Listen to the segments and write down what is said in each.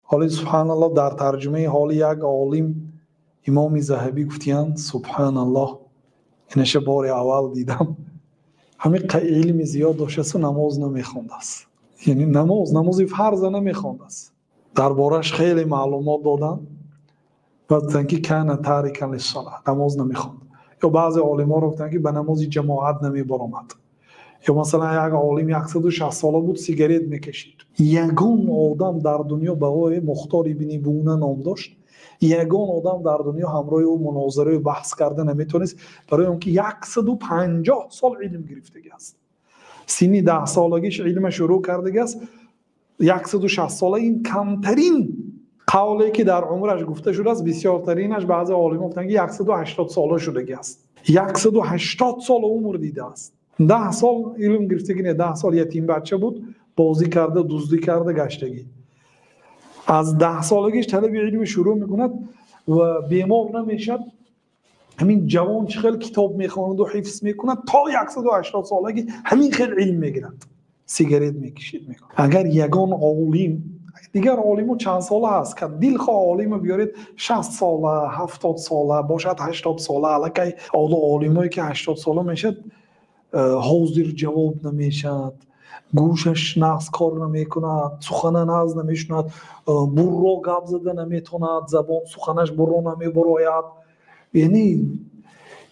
حالی سبحان الله در ترجمه حال یک عالم امام ذهبی گفتیان سبحان الله اینش بار اول دیدم همین علم زیاد داشته نماز نمیخونده است، یعنی نماز فرض نمیخونده است، دربارش خیلی معلومات دادن و گفتن که کان تارکا للصلاه نماز نمیخوند، یا بعضی علما رو گفتن که به نماز جماعت نمیبرامد، یا مثلا یک عالم 160 ساله بود سیگارت میکشید. یگان آدم در دنیا به آقای مختار ابن بونه نام داشت، یگان آدم در دنیا همراه او مناظره و بحث کرده نمیتونست، برای اون که 150 سال علم گرفتگی است، سینی 10 سالگیش علم شروع کردگی است، 160 ساله این کمترین قولی که در عمرش گفته شده است، بسیارترینش بعضی عالمان گفتن که 180 ساله شدگی است، 180 سال عمر دیده است. 10 سال علم گرفتگی نه، 10 سال یتیم بچه بود، بازی کرده، دزدی کرده، گشتگی. از 10 سالگیش طلب علم شروع میکند و بیمار نمیشد، همین جوان چقدر کتاب میخواند و حفظ میکند تا 180 سالگی همین خیلی علم میگیرد، سیگارت میکشید میکند. اگر یگان عالم، دیگر عالم چند ساله هست که دلخواه عالم بیارید 60 ساله 70 ساله باشد 80 ساله، الکی عالمایی که 80 ساله میشد حاضر جواب نمیشد، گوشش نقص کار نمیکند، سخن ناز نمیشند، برو گپ زده نمیتوند، زبان سخنش برو نمیبراید، یعنی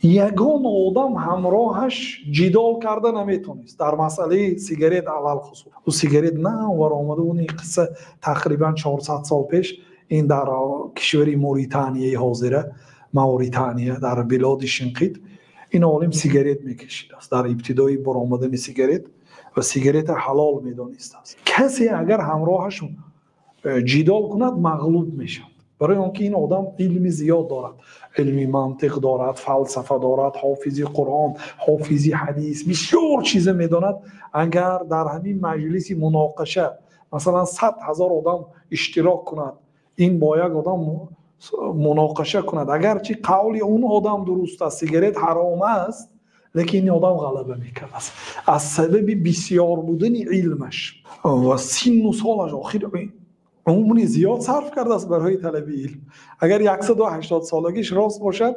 یگان آدم همراهش جدال کرده نمیتونست در مسئله سیگارت علل خصوص. و سیگارت نه ور آمده بود، این قصه تقریبا 400 سال پیش این در کشور موریتانیه حاضره، موریتانیه در بلاد شنقیط، این عالم سیگارت میکشید است در ابتدای برآمدن سیگارت و سیگارت حلال میدانست است. کسی اگر همراهش جدال کند مغلوب میشد، برای آنکه این آدم علم زیاد دارد، علمی منطق دارد، فلسفه دارد، حافظی قرآن، حافظی حدیث، بسیار چیز میداند. اگر در همین مجلسی مناقشه مثلا 100,000 آدم اشتراک کند، این با یک آدم مناقشه کند، اگرچه قول اون آدم درست است، سیگارت حرام است، لیکن این آدم غلبه میکرد است از سبب بسیار بودن علمش و سن و سالش. آخر عمری زیاد صرف کرده است برای طلب علم. اگر 180 سالگیش راست باشد،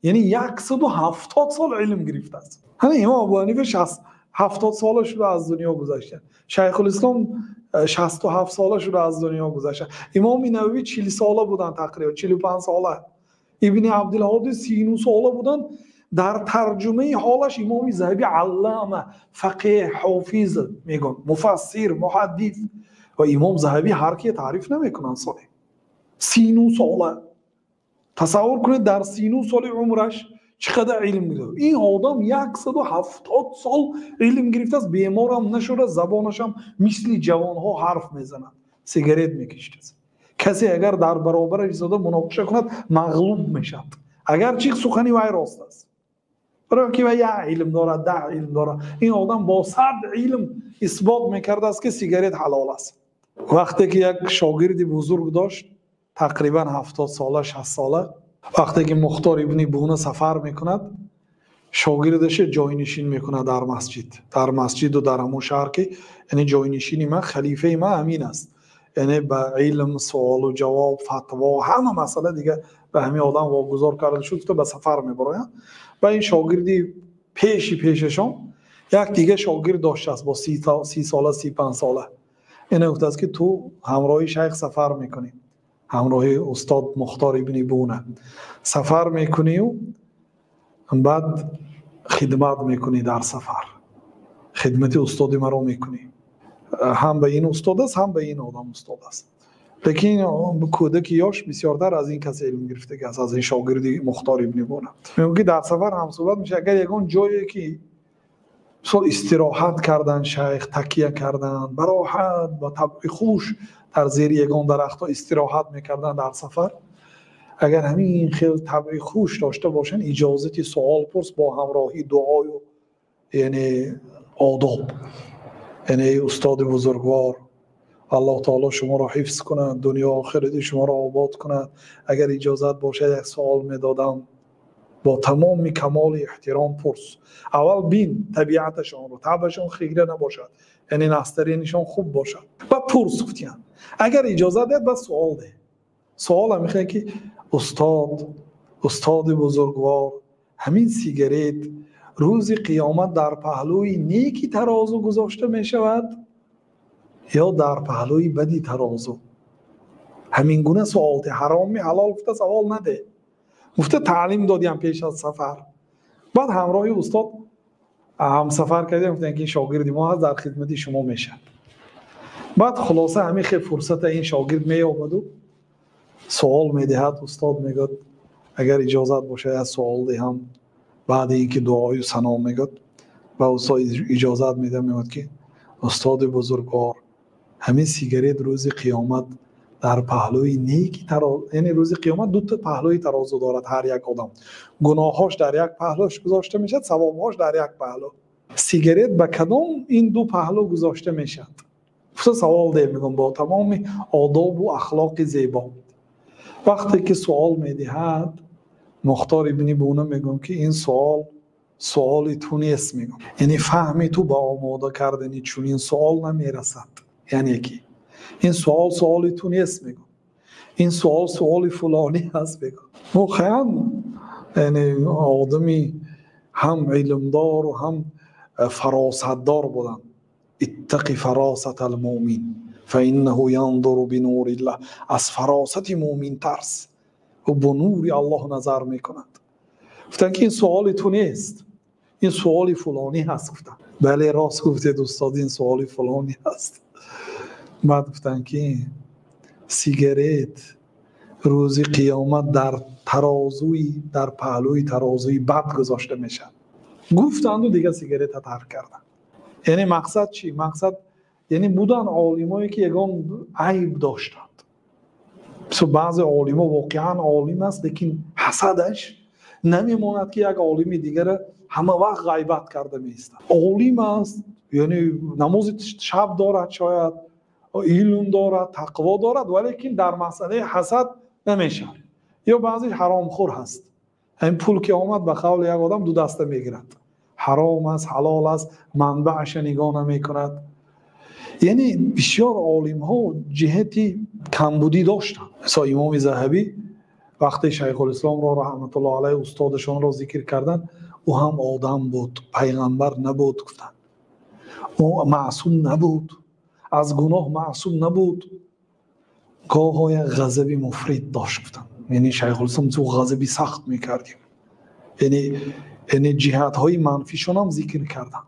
یعنی 170 سال علم گرفته است. همین امام ابو حنیفه 70 سالش رو از دنیا گذاشته، شیخ الاسلام 67 سالش رو از دنیا گذاشته، امام نووی 40 ساله بودن، تقریبا 45 ساله، ابن عبدالهادی 39 ساله بودن. در ترجمه حالش امام ذهبی علامه، فقیه، حافظ میگن، مفسر، محدث، و امام ذهبی هر کی تعریف نمیکنن. ساله 39 ساله، تصور کنید در 39 سال عمرش چقدر علم گرفته. این آدم 170 سال علم گرفته است، بیمار هم نشده، زبانش هم مثل جوان ها حرف میزند، سیگارت میکشید. کسی اگر در برابرش ایستاده مناقشه کند مغلوب میشد، اگر چی سخنی وای راست است، برای که وای علم دارد، 10 علم دارد. این آدم با 100 علم اثبات میکرده است که سیگارت حلال است. وقتی که یک شاگرد بزرگ داشت، تقریبا 70 ساله 60 ساله، وقتی که مختار ابن بونه سفر میکند، شاگردش جای نشین میکنه در مسجد و در همون شهر که یعنی جای نشینی من، خلیفه من امین است، یعنی به علم، سوال و جواب، فتوا، همه مسئله دیگه به همین آدم واگذار کرده شد که به سفر میبره. و این شاگردی پیششان یک دیگه شاگرد داشته است با 30 ساله 35 ساله، این گفته است که تو همراه شیخ سفر میکنی، همراه استاد مختار ابن بونه سفر میکنی و بعد خدمت میکنی، در سفر خدمت استاد مرا میکنی، هم به این استاد است هم به این آدم استاد است. لیکن کودک یاش بسیارتر از این کسی علم گرفته که از این شاگردی مختار ابن بونه. میگه در سفر هم صحبت میشه، اگر یگان جایی که استراحت کردن، شیخ تکیه کردن، براحت با طبع خوش در زیر یگان درخت ها استراحت میکردن در سفر، اگر همین خیلی طبع خوش داشته باشن، اجازت سوال پرس با همراهی دعای و یعنی آداب، یعنی استاد بزرگوار الله تعالی شما را حفظ کند، دنیا آخرت شما را آباد کند، اگر اجازت باشه یک سوال میدادم با تمام کمال احترام پرس. اول بین طبیعتشان رو، طبعشان خیره نباشد، یعنی نسترینشان خوب باشد، بعد پرس گفتیم. اگر اجازه داد بس سوال ده. سوال هم میخواه که استاد بزرگوار، همین سیگارت روز قیامت در پهلوی نیکی ترازو گذاشته می شود یا در پهلوی بدی ترازو؟ همین گونه سوال ده. حرام می حلال گفته سوال نده، گفته تعلیم دادیم پیش از سفر. بعد همراهی استاد هم سفر کردیم، گفتن که شاگردی ما هست در خدمت شما میشه. بعد خلاصه همین خیلی فرصت این شاگرد می آمد و سوال میدهد. استاد میگد اگر اجازت باشه از سوال دهم. بعد اینکه دعای و ثنا میگد و استاد اجازت میده، میگد که استاد بزرگوار، همین سیگارت روز قیامت در پهلوی نیکی یعنی روز قیامت دو تا پهلوی ترازو دارد. هر یک آدم گناهاش در یک پهلوش گذاشته میشد، ثوابهاش در یک پهلو. سیگارت به کدام این دو پهلو گذاشته میشد؟ سوال ده میگم با تمام آداب و اخلاق زیبا. وقتی که سوال میدهد مختار ابن بونه میگم که این سوال تو نیست. میگم یعنی فهمی تو با آماده کردنی چون این سوال نمیرسد. یعنی که این سوال تو نیست. میگم این سوال فلانی هست. میگم واقعا یعنی آدمی هم علمدار و هم فراستدار بودن. اتقی فراست المؤمن فانه ينظر بنور الله. از فراست مؤمن ترس و با نور الله نظر میکند. گفتن که این سوال تو نیست، این سوال فلانی هست. گفتن بله راست گفتید استاد، این سوال فلانی هست. بعد گفتن که سیگارت روز قیامت در پهلوی ترازوی بد گذاشته میشه. گفتند و دیگه سیگارت ترک کردن. یعنی مقصد چی؟ مقصد یعنی بودن عالمایی که یگان عیب داشتند. بعضی عالما واقعا عالم است لیکن حسدش نمیماند که یک عالم دیگر همه وقت غیبت کرده میستند. عالم است یعنی نماز شب دارد، شاید علم دارد، تقوا دارد، ولیکن در مسئله حسد نمیشه. یا بعضی حرامخور هست، این پول که آمد به قول یک آدم دو دسته میگیرد، حرام است حلال است، منبعش نگاه نمی کند. یعنی بسیار عالم ها جهتی کمبودی داشتند. مثلا امام ذهبی وقتی شیخ الاسلام را رحمت الله علیه استادشان را ذکر کردند، او هم آدم بود، پیغمبر نبود. گفتند او معصوم نبود، از گناه معصوم نبود، گاهی غضب مفرط داشت. گفتند یعنی شیخ الاسلام تو غضبی سخت میکردیم. یعنی جهت های منفیشون هم ذکر کردند.